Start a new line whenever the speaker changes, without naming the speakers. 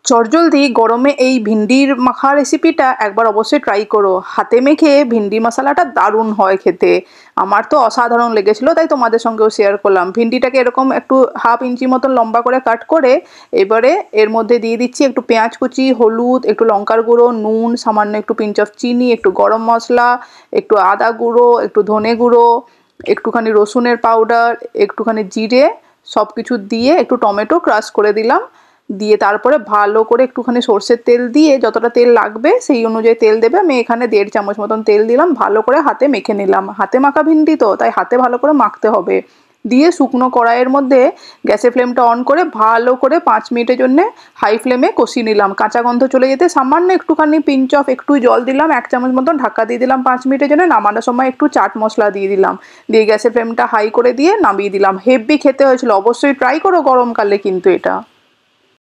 চটজলদি গরমে এই ভিন্ডির মাখা রেসিপিটা একবার অবশ্যই ট্রাই করো। হাতে মেখে ভিন্ডি মশলাটা দারুণ হয় খেতে। আমার তো অসাধারণ লেগেছিল, তাই তোমাদের সঙ্গেও শেয়ার করলাম। ভিন্ডিটাকে এরকম একটু 1/2 ইঞ্চি মতন লম্বা করে কাট করে এবারে এর মধ্যে দিয়ে দিচ্ছি একটু পেঁয়াজ কুচি, হলুদ, একটু লঙ্কার গুঁড়ো, নুন, সামান্য একটু পিঞ্চ অফ চিনি, একটু গরম মশলা, একটু আদা গুঁড়ো, একটু ধনে গুঁড়ো, একটুখানি রসুনের পাউডার, একটুখানি জিরে, সব কিছু দিয়ে একটু টমেটো ক্রাশ করে দিলাম। দিয়ে তারপরে ভালো করে একটুখানি সর্ষের তেল দিয়ে, যতটা তেল লাগবে সেই অনুযায়ী তেল দেবে। আমি এখানে 1.5 চামচ মতন তেল দিলাম। ভালো করে হাতে মেখে নিলাম। হাতে মাখা ভিন্ডি তো, তাই হাতে ভালো করে মাখতে হবে। দিয়ে শুকনো কড়াইয়ের মধ্যে গ্যাসের ফ্লেমটা অন করে ভালো করে 5 মিনিটের জন্য হাই ফ্লেমে কষিয়ে নিলাম। কাঁচা গন্ধ চলে যেতে সামান্য একটুখানি পিঞ্চ অফ একটু জল দিলাম, 1 চামচ মতন ঢাকা দিয়ে দিলাম 5 মিনিটের জন্য। নামানোর সময় একটু চাট মশলা দিয়ে দিলাম। দিয়ে গ্যাসের ফ্লেমটা হাই করে দিয়ে নামিয়ে দিলাম। হেভি খেতে হয়েছিল, অবশ্যই ট্রাই করো গরমকালে কিন্তু এটা।